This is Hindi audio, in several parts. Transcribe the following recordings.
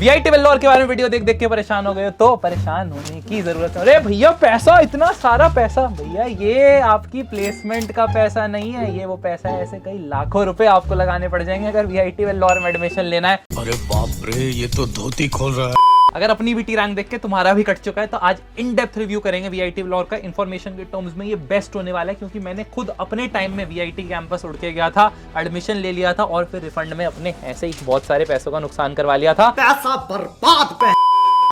वीआईटी वेल्लोर के बारे में वीडियो देख देख के परेशान हो गए तो परेशान होने की जरूरत है। अरे भैया पैसा, इतना सारा पैसा, भैया ये आपकी प्लेसमेंट का पैसा नहीं है, ये वो पैसा है, ऐसे कई लाखों रुपए आपको लगाने पड़ जाएंगे अगर वीआईटी वेल्लोर में एडमिशन लेना है। अरे बाप रे, ये तो धोती खोल रहा है। अगर अपनी बीटी रैंक देख के तुम्हारा भी कट चुका है तो आज इन डेप्थ रिव्यू करेंगे वीआईटी वेल्लोर का। इन्फॉर्मेशन के टर्म्स में ये बेस्ट होने वाला है क्योंकि मैंने खुद अपने टाइम में वीआईटी कैंपस उड़ के गया था, एडमिशन ले लिया था और फिर रिफंड में अपने ऐसे ही बहुत सारे पैसों का नुकसान करवा लिया था। पैसा बर्बाद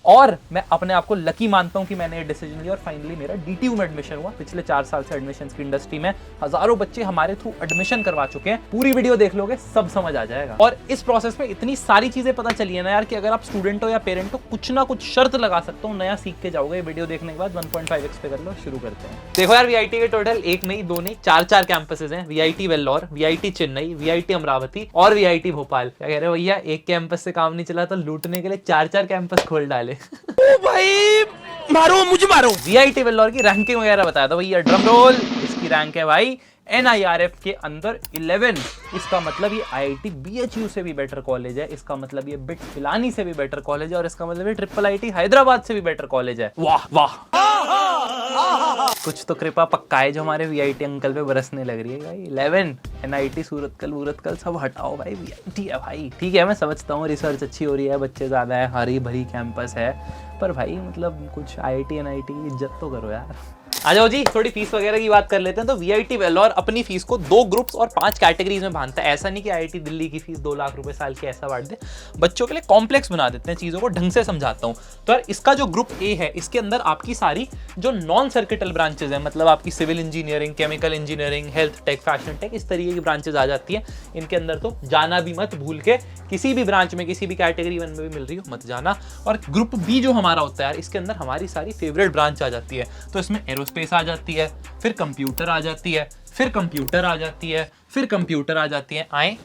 और मैं अपने आप को लकी मानता हूं कि मैंने ये डिसीजन लिया और फाइनली मेरा डीटीयू में एडमिशन हुआ। पिछले 4 साल से एडमिशन की इंडस्ट्री में हजारों बच्चे हमारे थ्रू एडमिशन करवा चुके हैं। पूरी वीडियो देख लोगे सब समझ आ जाएगा। और इस प्रोसेस में इतनी सारी चीजें पता चली है ना यार कि अगर आप स्टूडेंट हो या पेरेंट हो, कुछ ना कुछ शर्त लगा सकता हूँ, नया सीख के जाओगे। ये वीडियो देखने के बाद 1.5x पे कर लो। शुरू करते हैं। देखो यार, वीआईटी के टोटल 1 नहीं 2 नहीं 4 कैंपसेस हैं। VIT Vellore, VIT Chennai, VIT Amravati और वीआईटी भोपाल। क्या कह रहे हो भैया, एक कैंपस से काम नहीं चला तो लूटने के लिए 4 कैंपस खोल डाले। भाई मारो, मुझे मारो। वीआईटी वेल्लोर की रैंकिंग वगैरह बताया था भैया, ड्रम रोल। इसकी रैंक है भाई NIRF के अंदर 11। इसका मतलब ये IIT BHU से भी बेटर कॉलेज है, इसका मतलब ये बिट पिलानी से भी बेटर कॉलेज है और इसका मतलब ये IIIT हैदराबाद से भी बेटर कॉलेज है। वाह वाह, कुछ तो कृपा पक्का है जो हमारे वीआईटी अंकल पे बरसने लग रही है भाई। 11 NIT सूरतकल सब हटाओ भाई, वीआईटी है भाई। ठीक है, मैं समझता हूँ रिसर्च अच्छी हो रही है, बच्चे ज्यादा है, हरी भरी कैंपस है, पर भाई मतलब कुछ IIT NIT की इज्जत तो करो यार। आ जाओ जी, थोड़ी फीस वगैरह की बात कर लेते हैं। तो वीआईटी वेल्लोर अपनी फीस को 2 ग्रुप्स और 5 कैटेगरीज में बांधता है। ऐसा नहीं कि आईआईटी दिल्ली की फीस 2 लाख रुपए साल की ऐसा बांट दे, बच्चों के लिए कॉम्प्लेक्स बना देते हैं, चीजों को ढंग से समझाता हूँ। तो यार इसका जो ग्रुप ए है, इसके अंदर आपकी सारी जो नॉन सर्किटल ब्रांचेज है, मतलब आपकी civil engineering, chemical engineering, health tech, fashion tech, इस तरीके की ब्रांचेज आ जाती है। इनके अंदर तो जाना भी मत भूल के, किसी भी ब्रांच में किसी भी कैटेगरी 1 में भी मिल रही हो मत जाना। और ग्रुप बी जो हमारा होता है, इसके अंदर हमारी सारी फेवरेट ब्रांच आ जाती है। तो इसमें एरोस्पेस आ जाती है, फिर कंप्यूटर आ जाती है, फिर कंप्यूटर आ जाती है, फिर कंप्यूटर आ जाती है। आए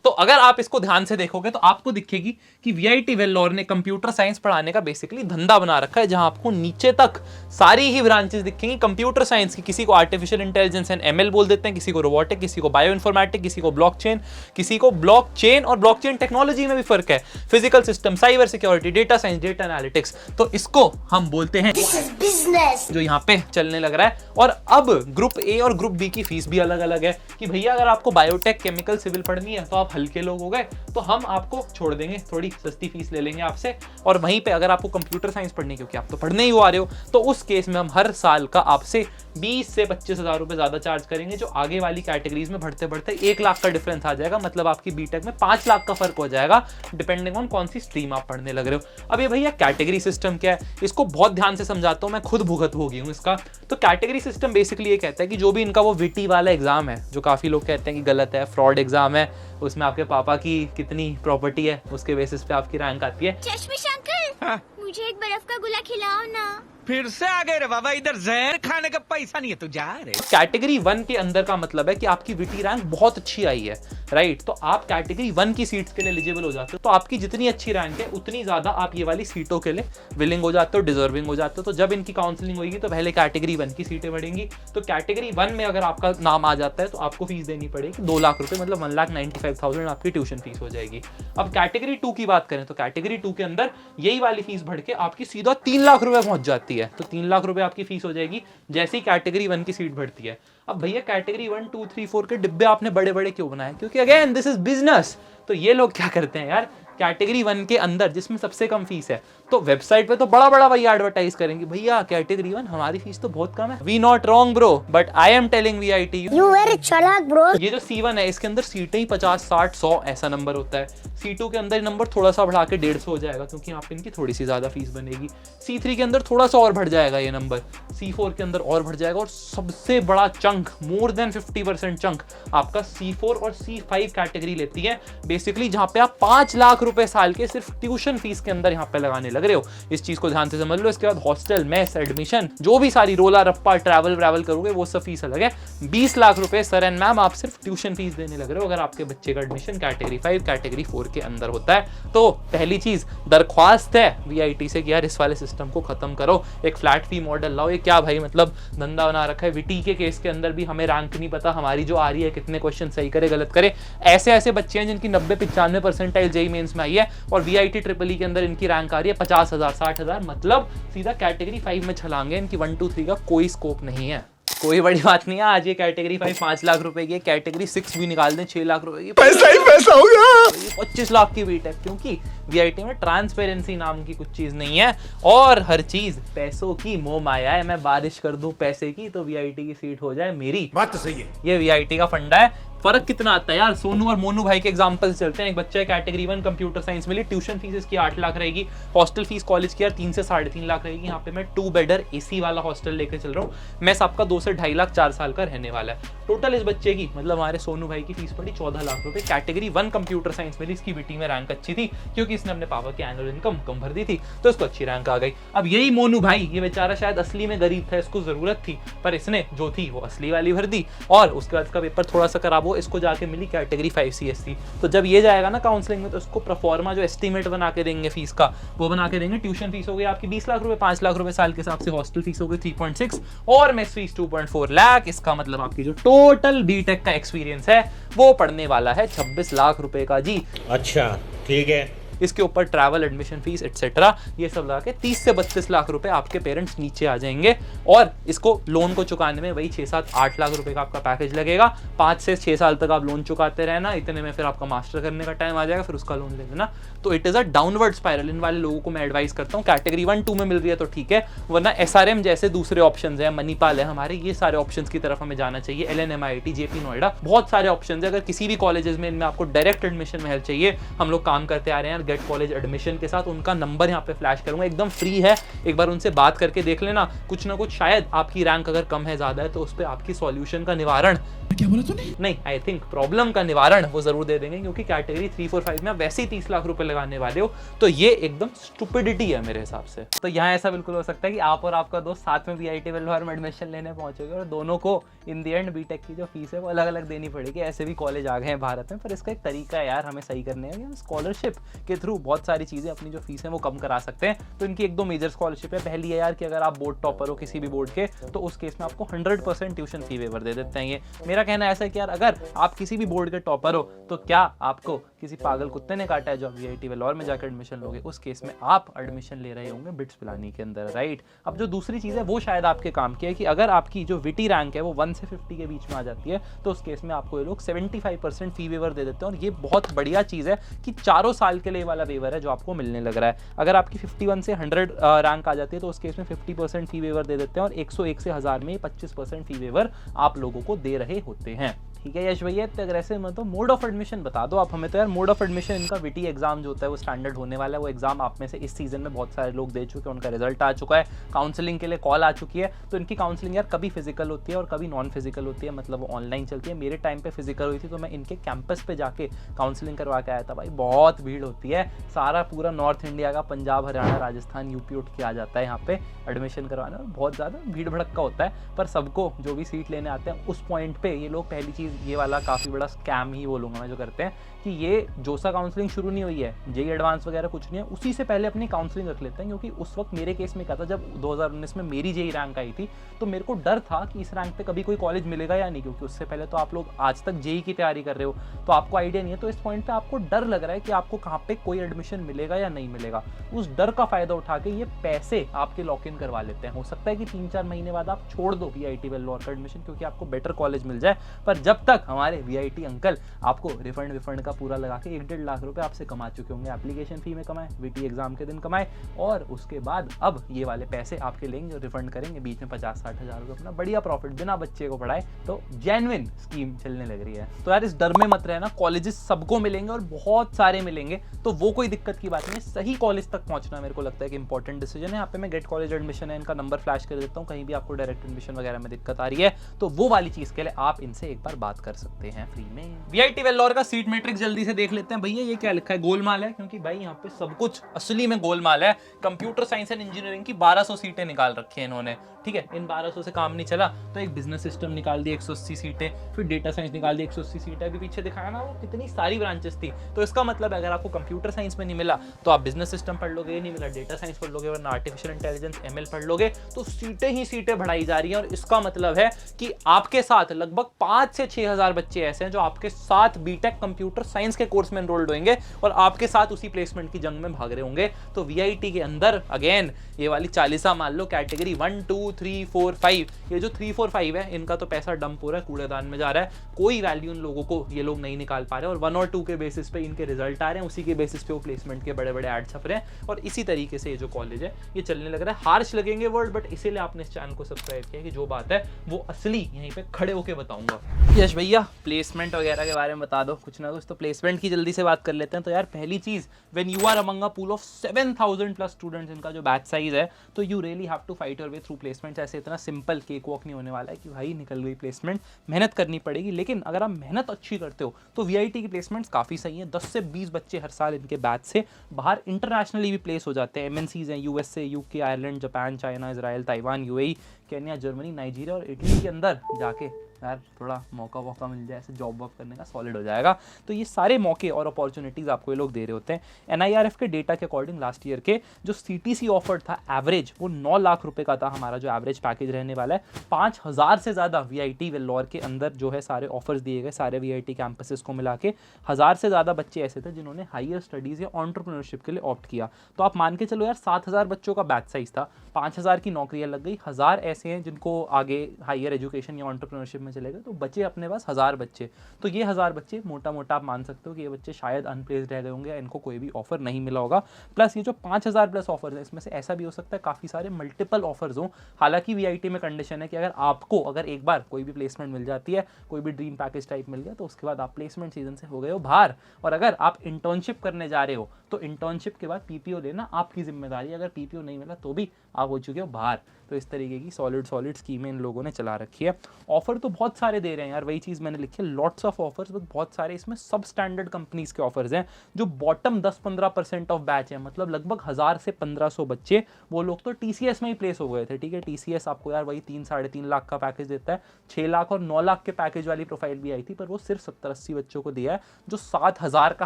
तो अगर आप इसको ध्यान से देखोगे तो आपको दिखेगी कि वीआईटी वेल्लोर ने कंप्यूटर साइंस पढ़ाने का बेसिकली धंधा बना रखा है, जहां आपको नीचे तक सारी ही ब्रांचेस दिखेंगी कंप्यूटर साइंस की। किसी को आर्टिफिशियल इंटेलिजेंस एंड ML बोल देते हैं, किसी को रोबोटिक, किसी को बायो इन्फॉर्मेटिक, किसी को ब्लॉकचेन, किसी को ब्लॉकचेन और ब्लॉकचेन टेक्नोलॉजी में भी फर्क है, physical system, cyber security, data science, data analytics. तो इसको हम बोलते हैं बिजनेस, जो यहाँ पे चलने लग रहा है। और अब ग्रुप ए और ग्रुप बी की फीस भी अलग अलग है कि भैया अगर आपको बायोटेक, केमिकल, सिविल पढ़नी है तो आप हल्के लोग हो गए, तो हम आपको छोड़ देंगे, थोड़ी सस्ती फीस ले लेंगे आपसे। और वहीं पे अगर आपको कंप्यूटर साइंस पढ़नी है, क्योंकि आप तो पढ़ने ही आ रहे हो, तो उस केस में हम हर साल का आपसे 20 से 25 हजार रुपए ज्यादा चार्ज करेंगे, जो आगे वाली कैटेगरीज में बढ़ते बढ़ते 1 लाख का डिफरेंस आ जाएगा। मतलब आपकी बीटेक में 5 लाख का फर्क हो जाएगा, डिपेंडिंग ऑन कौन सी स्ट्रीम आप पढ़ने लग रहे हो। अब ये भैया कैटेगरी सिस्टम क्या है, इसको बहुत ध्यान से समझाता हूँ, मैं खुद भुगत हो गई हूँ इसका। तो कैटेगरी सिस्टम बेसिकली ये कहता है कि जो भी इनका वो विटी वाला एग्जाम है, जो काफी लोग कहते हैं कि गलत है, फ्रॉड एग्जाम है, उसमें आपके पापा की कितनी प्रॉपर्टी है उसके बेसिस पे आपकी रैंक आती है। चश्मिश अंकल, हाँ? मुझे एक बर्फ का गोला खिलाओ ना। फिर से आ गए रे बाबा, इधर जहर खाने का पैसा नहीं है, तू जा रे। कैटेगरी 1 के अंदर का मतलब है कि आपकी विटी रैंक बहुत अच्छी आई है, राइट? तो आप कैटेगरी 1 की सीट्स के लिए एलिजिबल हो जाते हो। तो आपकी जितनी अच्छी रैंक है उतनी ज्यादा आप ये वाली सीटों के लिए विलिंग हो जाते हो, डिजर्विंग हो जाते हो। तो जब इनकी काउंसलिंग होगी तो पहले कैटेगरी 1 की सीटें बढ़ेंगी। तो कैटेगरी 1 में अगर आपका नाम आ जाता है तो आपको फीस देनी पड़ेगी 2 लाख रुपए, मतलब 1,95,000 आपकी ट्यूशन फीस हो जाएगी। अब कैटेगरी 2 की बात करें तो कैटेगरी 2 के अंदर यही वाली फीस बढ़ के आपकी सीधा 3 लाख रुपए पहुंच जाती है। तो 3 लाख रुपए आपकी फीस हो जाएगी जैसे ही कैटेगरी 1 की सीट बढ़ती है। अब भैया कैटेगरी 1, 2, 3, 4 के डिब्बे आपने बड़े बड़े क्यों बनाए? क्योंकि अगेन दिस इज बिजनेस। तो ये लोग क्या करते हैं यार, कैटेगरी 1 के अंदर जिसमें सबसे कम फीस है, तो वेबसाइट पे तो बड़ा बड़ा भैया एडवर्टाइज करेंगे, भैया कैटेगरी 1 हमारी फीस तो बहुत कम है। We not wrong bro, but I am telling VIT you very चालाक ब्रो। ये जो C1 है इसके अंदर सीटें ही 50, 60, 100 ऐसा नंबर होता है। C2 के अंदर नंबर थोड़ा सा बढ़ा के 150 हो जाएगा क्योंकि यहाँ पे इनकी थोड़ी सी ज्यादा फीस बनेगी। C3 के अंदर थोड़ा सा और बढ़ जाएगा ये नंबर, C4 के अंदर और बढ़ जाएगा। और सबसे बड़ा चंक, मोर देन 50% चंक आपका C4 और C5 कैटेगरी लेती है बेसिकली, जहाँ पे आप 5 लाख रुपए साल के सिर्फ ट्यूशन फीस के अंदर यहाँ पे लगाने लग रहे हो। इस चीज को ध्यान से समझ लो। इसके बाद हॉस्टल, मेस, एडमिशन, जो भी सारी रोला रप्पा ट्रैवल करोगे वो सब फीस अलग है। 20 लाख रुपए सर एंड मैम आप सिर्फ ट्यूशन फीस देने लग रहे हो अगर आपके बच्चे का एडमिशन कैटेगरी 5 कैटेगरी 4 के अंदर होता है। तो पहली चीज दरख्वास्त है वीआईटी से कि यार इस वाले सिस्टम को खत्म करो, एक फ्लैट फी मॉडल लाओ। ये क्या भाई मतलब धंधा बना रखा है। विटी के केस के अंदर भी हमें रैंक नहीं पता हमारी जो आ रही है कितने क्वेश्चन सही करे गलत करे। ऐसे ऐसे बच्चे हैं जिनकी 90-95 परसेंटाइल जेईई मेंस में आई है और VIT ट्रिपल ई के अंदर इनकी रैंक आ रही है 50,000 60,000, मतलब सीधा कैटेगरी 5 में छलांगे, इनकी 1 2 3 का कोई स्कोप नहीं है। कोई बड़ी बात नहीं है, आज ये कैटेगरी 5 5 लाख रुपए की है, कैटेगरी 6 भी निकाल दें 6 लाख रुपए की, पैसा ही पैसा होगा, 25 लाख की बीट है, क्योंकि VIT में ट्रांसपेरेंसी नाम की कुछ चीज नहीं है और हर चीज पैसों की मोह माया है। मैं बारिश कर दूं पैसे की तो VIT की सीट हो जाए मेरी, बात तो सही है, ये VIT का फंडा है। फर्क कितना आता है यार, सोनू और मोनू भाई के एग्जांपल चलते हैं। एक बच्चा है कैटेगरी 1 कंप्यूटर साइंस में, ट्यूशन फीस इसकी 8 लाख रहेगी, हॉस्टल फीस कॉलेज की यार 3 से 3.5 लाख रहेगी। यहाँ पे मैं 2 बेडर AC वाला हॉस्टल लेके चल रहा हूँ, मैं सबका 2 से 2.5 लाख 4 साल का रहने वाला है। टोटल इस बच्चे की मतलब हमारे सोनू भाई की फीस पड़ी 14 लाख रुपए। कैटेगरी 1 कंप्यूटर साइंस में इसकी बीटी में रैंक अच्छी थी क्योंकि इसने अपने पापा की एनुअल इनकम कम भर दी थी, तो इसको अच्छी रैंक आ गई। अब यही मोनू भाई, ये बेचारा शायद असली में गरीब था, इसको जरूरत थी, पर इसने जो थी वो असली वाली भर दी और उसके बाद इसका पेपर थोड़ा सा खराब हो, इसको जाके मिली कैटेगरी 5 CSC। तो जब ये जाएगा ना काउंसलिंग में तो उसको प्रोफॉर्मा जो एस्टीमेट बना के देंगे फीस का, वो बना के देंगे। ट्यूशन फीस हो गई आपकी 20 लाख रुपए, 5 लाख रुपए साल के हिसाब से, हॉस्टल फीस हो गई 3.6 और मेस फीस 2.4 लाख। इसका मतलब आपकी जो टोटल बीटेक का एक्सपीरियंस है वो पड़ने वाला है 26 लाख रुपए का जी। अच्छा ठीक है। इसके ऊपर ट्रैवल, एडमिशन फीस एटसेट्रा ये सब लगा के 30 से 32 लाख रुपए आपके पेरेंट्स नीचे आ जाएंगे और इसको लोन को चुकाने में वही 6 7 8 लाख रुपए का आपका पैकेज लगेगा। 5 से 6 साल तक आप लोन चुकाते रहना, इतने में फिर आपका मास्टर करने का टाइम आ जाएगा, फिर उसका लोन ले लेना। तो it is a downward spiral. इन वाले लोगों को मैं एडवाइस करता हूँ कैटेगरी 1 2 में मिल रही है तो ठीक है, वरना SRM जैसे दूसरे ऑप्शंस है, मणिपाल है हमारे, ये सारे ऑप्शंस की तरफ हमें जाना चाहिए। LNMIT, JP नोएडा, बहुत सारे ऑप्शंस है। अगर किसी भी कॉलेजेस में इनमें आपको डायरेक्ट एडमिशन में हेल्प चाहिए, हम लोग काम करते आ रहे हैं गेट कॉलेज एडमिशन के साथ। उनका नंबर यहाँ पे फ्लैश करूंगा, एकदम फ्री है, एक बार उनसे बात करके देख लेना। कुछ ना कुछ शायद आपकी रैंक अगर कम है ज्यादा है तो उस पर आपकी सॉल्यूशन का निवारण, क्या बोला तूने? नहीं, आई थिंक प्रॉब्लम का निवारण वो जरूर दे देंगे, क्योंकि कैटेगरी 3 4 5 में वैसे ही 30 लाख रुपए लगाने वाले हो, तो ये एकदम स्टुपिडिटी है मेरे हिसाब से। तो यहाँ ऐसा बिल्कुल हो सकता है कि आप और आपका दोस्त साथ में VIT वेलफेयर में एडमिशन लेने पहुंचोगे और दोनों को इन दी एंड बीटेक की जो फीस है वो अलग अलग देनी पड़ेगी। ऐसे भी कॉलेज आ गए हैं भारत में, पर इसका एक तरीका है यार हमें सही करने का, स्कॉलरशिप के थ्रू बहुत सारी चीजें अपनी जो फीस है वो कम करा सकते हैं। तो इनकी 1 2 मेजर स्कॉलरशिप है। पहली है यार कि अगर आप बोर्ड टॉपर हो किसी भी बोर्ड के, तो उस केस में आपको 100% ट्यूशन फी वेवर दे देते हैं। ये मेरा कहना ऐसा है कि यार अगर आप किसी भी बोर्ड के टॉपर हो तो क्या आपको किसी पागल कुत्ते ने काटा है जो आप VIT वेलोर में जाकर एडमिशन लोगे, उस केस में आप एडमिशन ले रहे होंगे बिट्स पिलानी के अंदर, राइट। अब जो दूसरी चीज है वो शायद आपके काम की है कि अगर आपकी जो VT रैंक है वो 1 से 50 के बीच में आ जाती है, तो उस केस में आपको ये लोग 75% फी वेवर दे देते हैं। और ये बहुत बढ़िया चीज है कि 4 साल के लिए वाला वेवर है जो आपको मिलने लग रहा है। अगर आपकी 51 से 100 रैंक आ जाती है तो उस केस में 50% फी वेवर दे देते हैं और 101 से 1000 में 25% फी वेवर आप लोगों को दे रहे होते हैं। ठीक है यश भैया, इतने अग्रेसिव मत हो। मोड ऑफ एडमिशन बता दो आप हमें तो यार। मोड ऑफ एडमिशन इनका VT एग्जाम जो होता है वो स्टैंडर्ड होने वाला है। वो एग्जाम आप में से इस सीजन में बहुत सारे लोग दे चुके हैं, उनका रिजल्ट आ चुका है, काउंसलिंग के लिए कॉल आ चुकी है। तो इनकी काउंसलिंग यार कभी फिजिकल होती है और कभी नॉन फिजिकल होती है, मतलब वो ऑनलाइन चलती है। मेरे टाइम पे फिजिकल हुई थी तो मैं इनके कैंपस पे जाके काउंसलिंग करवा के आया था। भाई बहुत भीड़ होती है, सारा पूरा नॉर्थ इंडिया का पंजाब, हरियाणा, राजस्थान, UP उठ के आ जाता है यहाँ पे एडमिशन करवाने, और बहुत ज़्यादा भीड़ भड़क्का होता है। पर सबको जो भी सीट लेने आते हैं उस पॉइंट पे ये लोग, पहली चीज़ ये वाला काफ़ी बड़ा स्कैम ही बोलूँगा मैं जो करते हैं कि ये जोसा काउंसलिंग शुरू नहीं हुई है, JEE एडवांस वगैरह कुछ नहीं है, उसी से पहले अपनी काउंसलिंग रख लेते हैं। क्योंकि उस वक्त मेरे केस में क्या था, जब 2019 में मेरी JEE रैंक आई थी तो मेरे को डर था कि इस रैंक पे कभी कोई कॉलेज मिलेगा या नहीं, क्योंकि उससे पहले तो आप लोग आज तक JEE की तैयारी कर रहे हो तो आपको आइडिया नहीं है। तो इस पॉइंट पे आपको डर लग रहा है कि आपको कहाँ पे कोई एडमिशन मिलेगा या नहीं मिलेगा। उस डर का फायदा उठा के ये पैसे आपके लॉक इन करवा लेते हैं। हो सकता है कि 3-4 महीने बाद आप छोड़ दो VIT वेलोर का एडमिशन क्योंकि आपको बेटर कॉलेज मिल जाए, पर जब तक हमारे VIT अंकल आपको रिफंड का पूरा लगा के 1-1.5 लाख रुपए आपसे कमा चुके होंगे। एप्लीकेशन फी में कमाए, VT एग्जाम के दिन कमाए, और उसके बाद अब ये वाले पैसे आपके लेंगे और रिफंड करेंगे। बीच में 50-60 हज़ार रुपए अपना बढ़िया प्रॉफिट बिना बच्चे को पढ़ाए, तो जेन्युइन स्कीम चलने लग रही है। तो यार इस डर में मत रहना, कॉलेजेस सबको मिलेंगे और बहुत सारे मिलेंगे, तो वो कोई दिक्कत की बात नहीं है। सही कॉलेज तक पहुंचना मेरे को लगता है कि इंपॉर्टेंट डिसीजन है। यहाँ पे मैं गेट कॉलेज एडमिशन है, इनका नंबर फ्लैश कर देता हूँ। कहीं भी आपको डायरेक्ट एडमिशन वगैरह में दिक्कत आ रही है तो वो वाली चीज के लिए आप इनसे एक बार बात कर सकते हैं फ्री में। VIT वेलोर का सीट मैट्रिक्स जल्दी से देख लेते हैं। भैया ये क्या लिखा है, गोलमाल है, क्योंकि भाई यहाँ पे सब कुछ असली में गोलमाल है। कंप्यूटर साइंस एंड इंजीनियरिंग की 1200 सीटें निकाल रखी हैं इन्होंने, ठीक है। इन 1200 से काम नहीं चला तो एक बिजनेस सिस्टम निकाल दी 180 सीटें, फिर डेटा साइंस निकाल दी 180 सीटें। अभी पीछे दिखाया ना वो कितनी सारी ब्रांचेस थी। तो इसका मतलब अगर आपको कंप्यूटर साइंस में नहीं मिला तो आप बिजनेस सिस्टम पढ़ लोगे, नहीं मिला डेटा साइंस पढ़ लोगे, वरना आर्टिफिशियल इंटेलिजेंस ML पढ़ लोगे। तो सीटें ही सीटें बढ़ाई जा रही हैं और इसका मतलब है कि आपके साथ लगभग 5 से 5-6 हज़ार बच्चे ऐसे हैं जो आपके साथ बीटेक कंप्यूटर साइंस के कोर्स में एनरोल्ड होंगे और आपके साथ उसी प्लेसमेंट की जंग में भाग रहे होंगे। तो वीआईटी के अंदर अगेन ये वाली 40 मान लो कैटेगरी 1 2 3 4 5, ये जो 3 4 5 है इनका तो पैसा डंप हो रहा है, कूड़ेदान में जा रहा है, कोई वैल्यू इन लोगों को ये लोग नहीं निकाल पा रहे और 1 और 2 के बेसिस पे इनके रिजल्ट आ रहे हैं, उसी के बेसिस पे वो प्लेसमेंट के बड़े बड़े ऐड छप रहे हैं और इसी तरीके से ये जो कॉलेज है ये चलने लग रहा है। हार्श लगेंगे वर्ड, बट इसीलिए आपने इस चैनल को सब्सक्राइब किया कि जो बात है वो असली यहीं पे खड़े होके बताऊंगा। यश भैया प्लेसमेंट वगैरह के बारे में बता दो कुछ ना कुछ, तो प्लेसमेंट की जल्दी से बात कर लेते हैं। तो यार पहली चीज, when you are among a pool of 7,000+ students, इनका जो बैच साइज है, तो you really have to fight your way through placements. ऐसे इतना सिंपल केक वॉक नहीं होने वाला है कि भाई निकल गई प्लेसमेंट, मेहनत करनी पड़ेगी। लेकिन अगर आप मेहनत अच्छी करते हो तो वीआईटी की प्लेसमेंट्स काफ़ी सही हैं। 10 से 20 बच्चे हर साल इनके बैच से बाहर इंटरनेशनली भी प्लेस हो जाते हैं। एमएनसीज हैं, USA, UK, Ireland, Japan, China, Israel, Taiwan, UAE, Kenya, Germany, Nigeria और इटली के अंदर जाके यार थोड़ा मौका मिल जाए ऐसे जॉब वॉब करने का, सॉलिड हो जाएगा। तो ये सारे मौके और अपॉर्चुनिटीज़ आपको ये लोग दे रहे होते हैं। एनआईआरएफ के डेटा के अकॉर्डिंग लास्ट ईयर के जो सीटीसी ऑफर था एवरेज, वो 9 लाख रुपए का था हमारा जो एवरेज पैकेज रहने वाला है। 5,000 से ज़्यादा वीआईटी वेल्लोर के अंदर जो है सारे ऑफर्स दिए गए, सारे वीआईटी कैंपसेस को मिला के 1000 से ज़्यादा बच्चे ऐसे थे जिन्होंने हायर स्टडीज़ या एंटरप्रेन्योरशिप के लिए ऑप्ट किया। तो आप मान के चलो यार 7,000 बच्चों का बैच साइज था, 5,000 की नौकरियां लग गई, 1000 ऐसे हैं जिनको आगे हायर एजुकेशन या एंटरप्रेन्योरशिप में चले गए, तो बचे अपने पास 1000 बच्चे। तो ये 1000 बच्चे मोटा मोटा आप मान सकते हो कि ये बच्चे शायद अनप्लेस्ड रह गए होंगे या इनको कोई भी ऑफर नहीं मिला होगा। प्लस ये जो 5,000 प्लस ऑफर है, इसमें से ऐसा भी हो सकता है काफ़ी सारे मल्टीपल ऑफर्स हों। हालांकि वीआईटी में कंडीशन है कि अगर एक बार कोई भी प्लेसमेंट मिल जाती है, कोई भी ड्रीम पैकेज टाइप मिल गया, तो उसके बाद आप प्लेसमेंट सीजन से हो गए हो बाहर। और अगर आप इंटर्नशिप करने जा रहे हो तो इंटर्नशिप के बाद पीपीओ लेना आपकी जिम्मेदारी है। अगर पीपीओ नहीं मिला तो भी आप हो चुके हो बाहर। तो इस तरीके की सॉलिड स्कीमें इन लोगों ने चला रखी है। ऑफर तो बहुत सारे दे रहे हैं यार, वही चीज़ मैंने लिखी है, लॉट्स ऑफ ऑफर्स, बहुत सारे इसमें सब स्टैंडर्ड कंपनीज के ऑफर्स हैं। जो बॉटम 10-15% ऑफ बैच है, मतलब लगभग 1000 से 1500 बच्चे, वो लोग तो टीसीएस में ही प्लेस हो गए थे। ठीक है, टीसीएस आपको यार वही 3-3.5 लाख का पैकेज देता है। 6 लाख और 9 लाख के पैकेज वाली प्रोफाइल भी आई थी, पर वो सिर्फ 70-80 बच्चों को दिया है। जो 7,000 का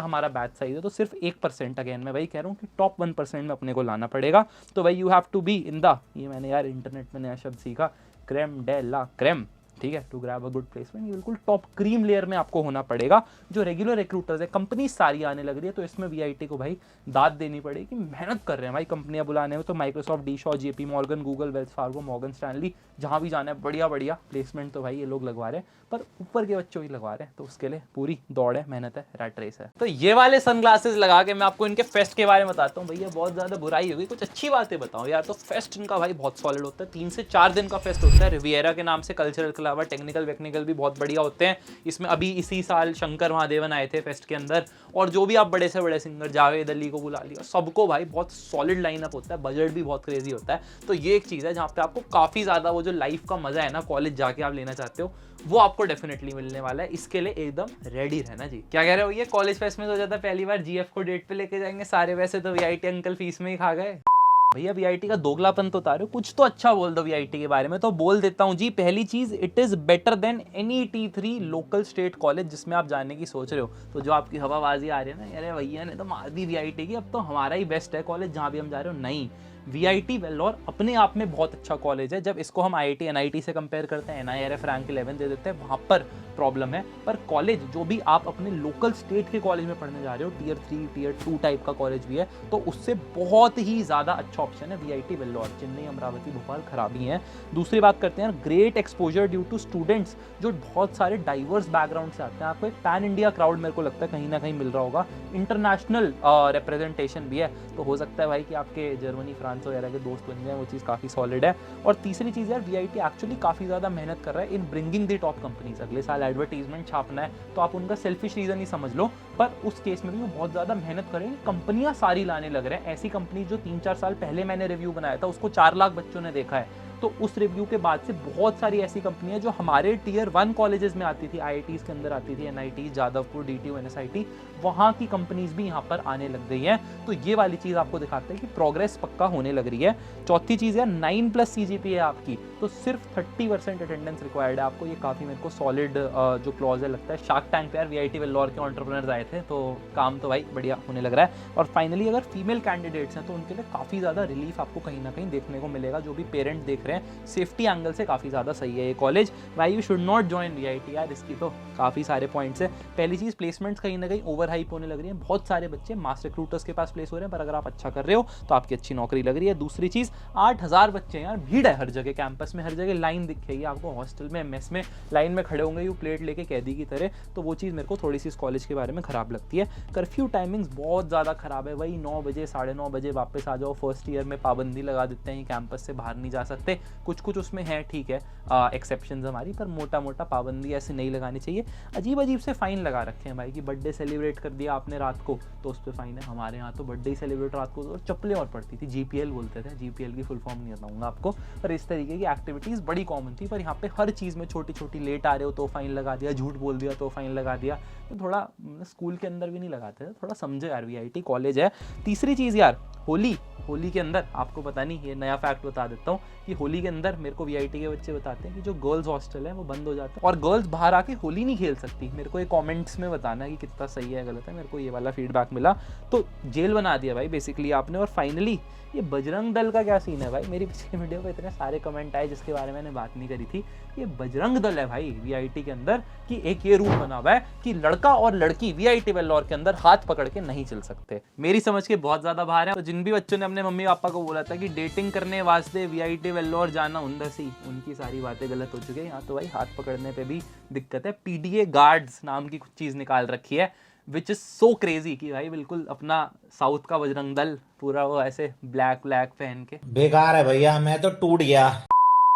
हमारा बैच साइज है, तो सिर्फ 1%, अगेन मैं वही कह रहा हूँ कि टॉप 1% में अपने को लाना पड़ेगा। तो भाई you have to be in the, ये मैंने यार इंटरनेट में नया शब्द सीखा, क्रेम डे ला क्रेम, ठीक है, to grab a good placement. ये बिल्कुल टॉप क्रीम लेयर में आपको होना पड़ेगा। जो रेगुलर रिक्रूटर्स है, कंपनी सारी आने लग रही है, तो इसमें वीआईटी को भाई दाद देनी पड़ेगी। मेहनत कर रहे हैं भाई कंपनियां बुलाने में, तो Microsoft, D E Shaw, JP Morgan, Google, Wells Fargo, Morgan Stanley, जहां भी जाना है बढ़िया प्लेसमेंट तो भाई ये लोग लगवा रहे हैं, पर ऊपर के बच्चों ही लगवा रहे हैं। तो उसके लिए पूरी दौड़ है, मेहनत है, रैट रेस है। तो ये वाले सनग्लासेस लगा के मैं आपको इनके फेस्ट के बारे में बताता हूँ। भैया बहुत ज्यादा बुराई होगी, कुछ अच्छी बातें बताऊँ यार। तो फेस्ट इनका भाई बहुत सॉलिड होता है, 3 से 4 दिन का फेस्ट होता है। रिवियरा के नाम से कल्चरल के अलावा टेक्निकल भी बहुत बढ़िया होते हैं। इसमें अभी इसी साल शंकर महादेवन आए थे फेस्ट के अंदर, और जो भी आप बड़े से बड़े सिंगर, जावेद अली को बुला लिया, सबको भाई बहुत सॉलिड लाइनअप होता है, बजट भी बहुत क्रेजी होता है। तो ये एक चीज़ है जहाँ पे आपको काफ़ी ज़्यादा वो जो लाइफ का मजा है ना, कॉलेज जाके आप लेना चाहते हो, वो आपको डेफिनेटली मिलने वाला है। इसके लिए एकदम रेडी रहना जी। क्या कह रहे हो, ये कॉलेज फेस्ट में तो जाता है पहली बार जीएफ को डेट पे लेके जाएंगे सारे, वैसे तो वीआईटी अंकल फीस में ही खा गए। भैया वीआईटी का दोगलापन तो उतारो, कुछ तो अच्छा बोल दो वीआईटी के बारे में। तो बोल देता हूँ जी। पहली चीज, it is better than any T3 local state college जिसमें आप जाने की सोच रहे हो। तो जो आपकी हवाबाजी आ रही है ना, अरे भैया ने तो मार दी वीआईटी की, अब तो हमारा ही बेस्ट है कॉलेज जहाँ भी हम जा रहे हो, नहीं। वीआईटी वेल्लोर अपने आप में बहुत अच्छा कॉलेज है। जब इसको हम आईआईटी एनआईटी से कंपेयर करते हैं, एनआईआरएफ रैंक 11 दे देते हैं, वहाँ पर प्रॉब्लम है। पर कॉलेज जो भी आप अपने लोकल स्टेट के कॉलेज में पढ़ने जा रहे हो, टियर 3 टियर 2 टाइप का कॉलेज भी है, तो उससे बहुत ही ज़्यादा अच्छा ऑप्शन है वीआईटी वेल्लोर। चेन्नई, अमरावती, भोपाल खराबी हैं। दूसरी बात करते हैं, great exposure due to students जो बहुत सारे डाइवर्स बैकग्राउंड से आते हैं। आपको एक पैन इंडिया क्राउड मेरे को लगता है कहीं ना कहीं मिल रहा होगा। इंटरनेशनल रिप्रेजेंटेशन भी है, तो हो सकता है भाई कि आपके जर्मनी, फ्रांस वगैरह के दोस्त बन जाए, वो चीज़ काफ़ी सॉलिड है। और तीसरी चीज़ यार, वीआईटी एक्चुअली काफ़ी ज़्यादा मेहनत कर रहा है in bringing the top companies. अगले साल एडवर्टीजमेंट छापना है, तो आप उनका सेल्फिश रीज़न ही समझ लो, पर उस केस में भी वो बहुत ज़्यादा मेहनत करेंगे। कंपनियां सारी लाने लग रहे हैं। ऐसी कंपनी जो 3-4 साल पहले मैंने रिव्यू बनाया था, उसको 4 लाख बच्चों ने देखा है। तो उस रिव्यू के बाद से बहुत सारी ऐसी कंपनियां जो हमारे टियर 1 कॉलेजेस में आती थी, आईआईटीज के अंदर आती थी, एनआईटी, जादवपुर, डीटीयू, एनएसआईटी, वहाँ की कंपनीज भी यहाँ पर आने लग गई हैं। तो ये वाली चीज़ आपको दिखाता है कि प्रोग्रेस पक्का होने लग रही है। चौथी चीज़ है 9+ CGPA है आपकी, तो सिर्फ 30% अटेंडेंस रिक्वायर्ड है आपको। ये काफ़ी मेरे को सॉलिड जो क्लॉज है लगता है। शार्क टैंक पे यार वीआईटी वेल्लोर के एंटरप्रेन्योर्स आए थे, तो काम तो भाई बढ़िया होने लग रहा है। और फाइनली अगर फीमेल कैंडिडेट्स हैं तो उनके लिए काफ़ी ज़्यादा रिलीफ आपको कहीं ना कहीं देखने को मिलेगा। जो भी पेरेंट देख रहे रहे हैं, सेफ्टी एंगल से काफ़ी ज़्यादा सही है ये college. Why you should not join VIT यार, इसकी तो काफ़ी सारे पॉइंट्स है। पहली चीज़, प्लेसमेंट्स कहीं ना कहीं ओवर हाइप होने लग रही है, बहुत सारे बच्चे मास रिक्रूटर्स के पास प्लेस हो रहे हैं, पर अगर आप अच्छा कर रहे हो तो आपकी अच्छी नौकरी लग रही है। दूसरी चीज़, 8000 बच्चे हैं यार, भीड़ है हर जगह, कैंपस में हर जगह लाइन दिखेगी आपको, हॉस्टल में मेस में लाइन में खड़े होंगे यू प्लेट लेके कैदी की तरह। तो वो चीज़ मेरे को थोड़ी सी इस कॉलेज के बारे में ख़राब लगती है। कर्फ्यू टाइमिंग्स बहुत ज़्यादा ख़राब है, वही 9 बजे 9:30 बजे वापस आ जाओ। फर्स्ट ईयर में पाबंदी लगा देते हैं, कैंपस से बाहर नहीं जा सकते। कुछ कुछ उसमें है, ठीक है, एक्सेप्शंस हमारी, पर मोटा मोटा पाबंदी ऐसे नहीं लगानी चाहिए। अजीब अजीब से फ़ाइन लगा रखे हैं भाई कि बर्थडे सेलिब्रेट कर दिया आपने रात को तो उस पर फ़ाइन है। हमारे यहाँ तो बर्थडे सेलिब्रेट रात को तो चप्पलें और पड़ती थी, GPL बोलते थे, GPL की फुल फॉर्म नहीं बताऊँगा आपको, पर इस तरीके की एक्टिविटीज़ बड़ी कॉमन थी। पर यहाँ पे हर चीज़ में छोटी छोटी, लेट आ रहे हो तो फ़ाइन लगा दिया, झूठ बोल दिया तो फ़ाइन लगा दिया। तो थोड़ा स्कूल के अंदर भी नहीं लगाते थे, थोड़ा समझो यार, VIT कॉलेज है। तीसरी चीज़ यार, होली के अंदर आपको पता नहीं, ये नया फैक्ट बता देता हूँ कि होली के अंदर मेरे को VIT के बच्चे बताते हैं कि जो गर्ल्स हॉस्टल है वो बंद हो जाता है और गर्ल्स बाहर आके होली नहीं खेल सकती। मेरे को ये कमेंट्स में बताना कि कितना सही है गलत है, मेरे को ये वाला फीडबैक मिला। तो जेल बना दिया भाई बेसिकली आपने। और फाइनली ये बजरंग दल का क्या सीन है भाई, मेरी पिछले वीडियो पे इतने सारे कमेंट आए जिसके बारे में मैंने बात नहीं करी थी। ये बजरंग दल है भाई VIT के अंदर कि एक ये रूल बना हुआ है कि लड़का और लड़की VIT वेल्लोर के अंदर हाथ पकड़ के नहीं चल सकते। मेरी समझ के बहुत ज्यादा बाहर है। तो जिन भी बच्चों ने अपने मम्मी पापा को बोला था कि डेटिंग करने वास्ते VIT वेल्लोर जाना उंदसी, उनकी सारी बातें गलत हो चुकी है। यहाँ तो भाई हाथ पकड़ने पे भी दिक्कत है। PDA गार्ड्स नाम की कुछ चीज निकाल रखी है विच इज सो क्रेजी कि भाई बिल्कुल अपना साउथ का बजरंग दल, पूरा वो ऐसे ब्लैक पहन के। बेकार है भैया, मैं तो टूट गया।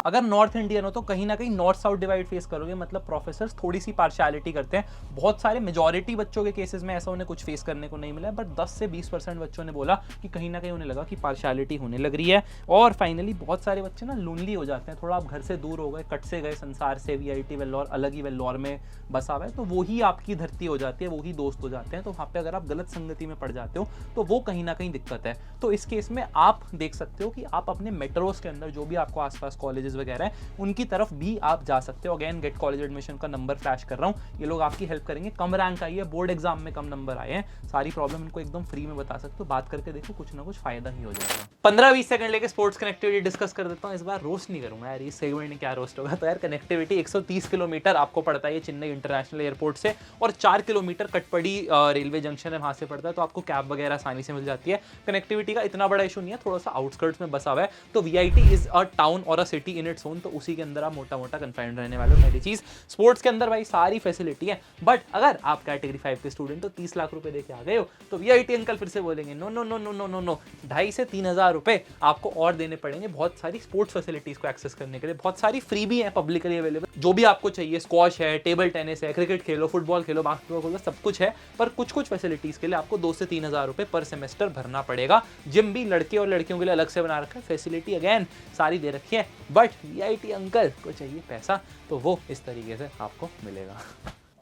अगर नॉर्थ इंडियन हो तो कहीं ना कहीं नॉर्थ साउथ डिवाइड फेस करोगे, मतलब प्रोफेसर्स थोड़ी सी पार्शियलिटी करते हैं। बहुत सारे मेजॉरिटी बच्चों के केसेस में ऐसा उन्हें कुछ फेस करने को नहीं मिला है, बट 10 से 20% बच्चों ने बोला कि कहीं ना कहीं उन्हें लगा कि पार्शियलिटी होने लग रही है। और फाइनली बहुत सारे बच्चे ना लोनली हो जाते हैं, थोड़ा आप घर से दूर हो गए, कट से गए संसार से, VIT वेल्लोर अलग ही वेल्लोर में बसा हुआ है, तो वो ही आपकी धरती हो जाती है, वो ही दोस्त हो जाते हैं। तो वहाँ पे अगर आप गलत संगति में पड़ जाते हो तो वो कहीं ना कहीं दिक्कत है। तो इस केस में आप देख सकते हो कि आप अपने मेट्रोस के अंदर जो भी आपको आसपास कॉलेजेस वगैरह है उनकी तरफ भी आप जा सकते हो। अगेन गेट कॉलेज एडमिशन का नंबर फ्लैश कर रहा हूँ, ये लोग आपकी हेल्प करेंगे। कम रैंक आई है, बोर्ड एग्जाम में कम नंबर आए हैं, सारी प्रॉब्लम इनको एकदम फ्री में बता सकते हो। बात करके देखो, कुछ ना कुछ फायदा ही हो जाएगा। 15-20 सेकंड लेके स्पोर्ट्स कनेक्टिविटी डिस्कस कर देता हूँ। इस बार रोस्ट नहीं करूंगा यार, इस सेगमेंट में क्या रोस्ट होगा। तो यार कनेक्टिविटी 130 किलोमीटर आपको पड़ता है ये चेन्नई इंटरनेशनल एयरपोर्ट से, और 4 किलोमीटर कटपड़ी रेलवे जंक्शन है, वहां से पड़ता है, तो आपको कैब वगैरह आसानी से मिल जाती है। कनेक्टिविटी का इतना बड़ा इशू नहीं है, थोड़ा सा आउटस्कर्ट्स में बसा हुआ है। तो VIT इज अ टाउन और अ सिटी इन इट्स ओन, तो उसी के अंदर आप मोटा कन्फाइंड रहने वाले हो। पहली चीज, स्पोर्ट्स के अंदर भाई सारी फैसिलिटी है, बट अगर आप कैटेगरी 5 के स्टूडेंट हो, 30 लाख रुपए देके आ गए हो, तो VIT अंकल फिर से बोलेंगे no no no no no no no, 2.5 से 3 हज़ार रुपए आपको और देने पड़ेंगे बहुत सारी स्पोर्ट्स फैसिलिटीज को एक्सेस करने के लिए। बहुत सारी फ्री भी है पब्लिकली अवेलेबल, जो भी आपको चाहिए, स्क्वॉश है, टेबल टेनिस है, क्रिकेट खेलो, फुटबॉल खेलो, बास्केटबॉल खेलो, सब कुछ है। पर कुछ कुछ फैसिलिटीज के लिए आपको 2 से 3 हज़ार रुपए पर सेमेस्टर भरना पड़ेगा। जिम भी लड़के और लड़कियों के लिए अलग से बना रखा है, फैसिलिटी अगेन सारी दे रखी है, बट VIT अंकल को चाहिए पैसा, तो वो इस तरीके से आपको मिलेगा।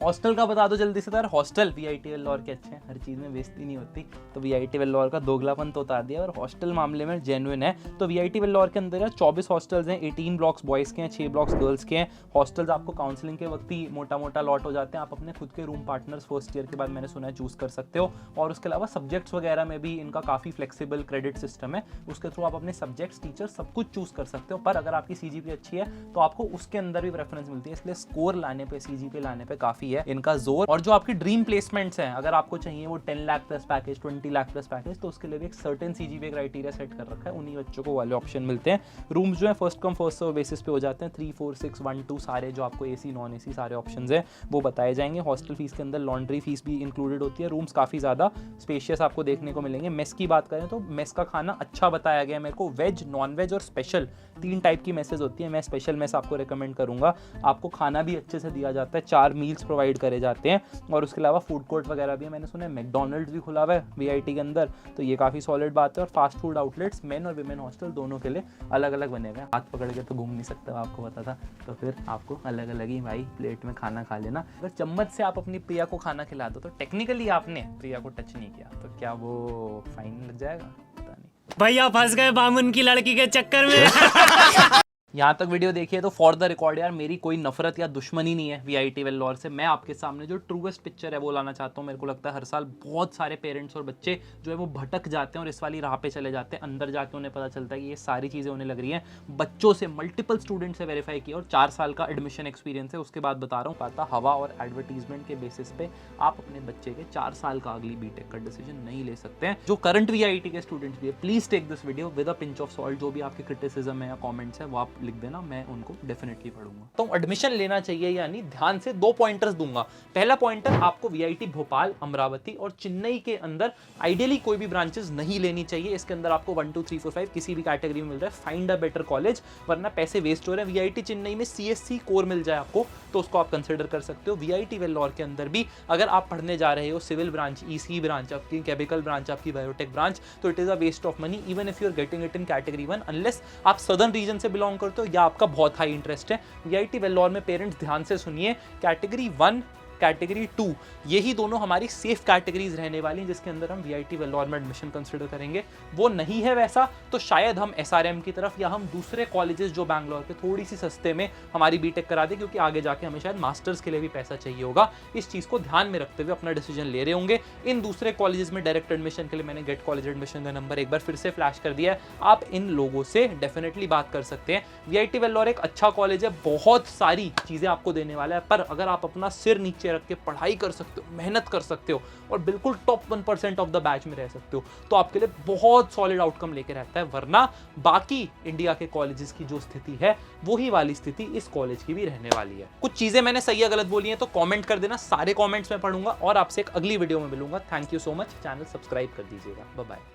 हॉस्टल का बता दो जल्दी से। यार हॉस्टल VIT वेल्लोर के अच्छे हैं, हर चीज़ में बेइज्जती नहीं होती, तो VIT वेल्लोर का दोगलापन तो उतार दिया, और हॉस्टल मामले में जेन्युइन है। तो VIT वेल्लोर के अंदर 24 हॉस्टल्स हैं, 18 ब्लॉक्स बॉयज़ के हैं, 6 ब्लॉक्स गर्ल्स के हैं। हॉस्टल्स आपको काउंसलिंग के वक्त ही मोटा मोटा लॉट हो जाते हैं, आप अपने खुद के रूम पार्टनर्स फर्स्ट ईयर के बाद मैंने सुना है चूज़ कर सकते हो। और उसके अलावा सब्जेक्ट्स वगैरह में भी इनका काफ़ी फ्लेक्सिबल क्रेडिट सिस्टम है, उसके थ्रू आप अपने सब्जेक्ट्स, टीचर सब कुछ चूज़ कर सकते हो। पर अगर आपकी CGPA अच्छी है तो आपको उसके अंदर भी प्रेफरेंस मिलती है, इसलिए स्कोर लाने पे, CGPA लाने पे काफ़ी है इनका जोर। और जो आपकी ड्रीम प्लेसमेंट्स हैं, अगर आपको चाहिए वो 10 lakh plus package, 20 lakh plus package, तो उसके लिए भी एक सर्टेन CGPA क्राइटेरिया सेट कर रखा है, उन्हीं बच्चों को वाले ऑप्शन मिलते हैं। रूम्स जो है first come first serve basis पे हो जाते हैं, 3, 4, 6, 1, 2 सारे जो आपको AC नॉन AC सारे ऑप्शंस हैं वो बताए जाएंगे। हॉस्टल फीस के अंदर लॉन्ड्री फीस भी इंक्लूडेड होती है। रूम्स काफ़ी ज़्यादा स्पेशियस आपको देखने को मिलेंगे। मेस की बात करें तो मेस का खाना अच्छा बताया गया है मेरे को, वेज, नॉन वेज और स्पेशल 3 टाइप की मेसेज होती है। मैं स्पेशल मेस आपको रिकमेंड करूँगा, आपको खाना भी अच्छे से दिया जाता है, 4 मील्स प्रोवाइड करे जाते हैं, और उसके अलावा फूड कोर्ट वगैरह भी है। मैंने सुना है मैकडोनल्ड्स भी खुला हुआ है VIT के अंदर, तो ये काफ़ी सॉलिड बात है। और फास्ट फूड आउटलेट्स मेन और विमेन हॉस्टल दोनों के लिए अलग अलग बने हुए हैं। हाथ पकड़ के तो घूम नहीं सकता, आपको पता था, तो फिर आपको अलग अलग ही भाई प्लेट में खाना खा लेना। अगर चम्मच से आप अपनी प्रिया को खाना खिला दो तो टेक्निकली आपने प्रिया को टच नहीं किया, तो क्या वो फाइन लग जाएगा? पता नहीं। भैया फंस गए बामुन की लड़की के चक्कर में। यहाँ तक वीडियो देखिए तो फॉर द रिकॉर्ड यार मेरी कोई नफरत या दुश्मनी नहीं है वीआईटी वेल्लोर से। मैं आपके सामने जो ट्रूएस्ट पिक्चर है वो लाना चाहता हूँ। मेरे को लगता है हर साल बहुत सारे पेरेंट्स और बच्चे जो है वो भटक जाते हैं और इस वाली राह पे चले जाते हैं। अंदर जाके उन्हें पता चलता है कि ये सारी चीज़ें उन्हें लग रही हैं। बच्चों से मल्टीपल स्टूडेंट से वेरीफाई किया और 4 साल का एडमिशन एक्सपीरियंस है, उसके बाद बता रहा हूँ पाता हवा और एडवर्टीजमेंट के बेसिस पे आप अपने बच्चे के 4 साल का अगली बीटेक का डिसीजन नहीं ले सकते हैं। जो करंट वीआईटी के स्टूडेंट्स भी है, please take this video with a pinch of salt. जो भी आपके क्रिटिसिज्म है या कमेंट्स है वो आप लिख देना, मैं उनको डेफिनेटली पढ़ूंगा। तो एडमिशन लेना चाहिए या नहीं, ध्यान से 2 पॉइंटर्स दूंगा। पहला पॉइंटर, आपको वीआईटी भोपाल, अमरावती और चेन्नई के अंदर आइडियली कोई भी ब्रांचेस नहीं लेनी चाहिए। इसके अंदर आपको 1 2 3 4 5 किसी भी कैटेगरी में मिल रहा है, फाइंड अ बेटर कॉलेज, वरना पैसे वेस्ट हो रहे हैं। वीआईटी चेन्नई में सीएससी कोर मिल जाए आपको तो उसको आप कंसिडर कर सकते हो। वीआईटी वेल्लोर के अंदर भी अगर आप पढ़ने जा रहे हो सिविल ब्रांच, ईसी ब्रांच, आपकी केमिकल ब्रांच, आपकी बायोटेक ब्रांच, तो it is a waste of money even if you are getting it in category 1 unless आप सदर्न रीजन से बिलोंग करते हो या आपका बहुत हाई इंटरेस्ट है। वीआईटी वेल्लोर में पेरेंट्स ध्यान से सुनिए, कैटेगरी 1 कैटेगरी 2 यही दोनों हमारी सेफ कैटेगरीज रहने वाली हैं जिसके अंदर हम वीआईटी वेल्लोर में एडमिशन कंसिडर करेंगे। वो नहीं है वैसा तो शायद हम एसआरएम की तरफ या हम दूसरे कॉलेजेस जो बैंगलोर के थोड़ी सी सस्ते में हमारी बीटेक करा दे, क्योंकि आगे जाके हमें शायद मास्टर्स के लिए भी पैसा चाहिए होगा। इस चीज को ध्यान में रखते हुए अपना डिसीजन ले रहे होंगे। इन दूसरे कॉलेजेस में डायरेक्ट एडमिशन के लिए मैंने गेट कॉलेज एडमिशन का नंबर एक बार फिर से फ्लैश कर दिया है, आप इन लोगों से डेफिनेटली बात कर सकते हैं। वीआईटी वेल्लोर एक अच्छा कॉलेज है, बहुत सारी चीजें आपको देने वाला है, पर अगर आप अपना सिर नीचे रख के पढ़ाई कर सकते हो, मेहनत कर सकते हो और बिल्कुल टॉप 1% ऑफ द बैच में रह सकते हो तो आपके लिए बहुत सॉलिड आउटकम लेके रहता है। वरना बाकी इंडिया के कॉलेजेस की जो स्थिति है वही वाली स्थिति इस कॉलेज की भी रहने वाली है। कुछ चीजें मैंने सही या गलत बोली हैं तो कमेंट कर देना, सारे कमेंट्स मैं पढ़ूंगा और आपसे एक अगली वीडियो में मिलूंगा। Thank you so much, channel subscribe कर दीजिएगा। Bye bye.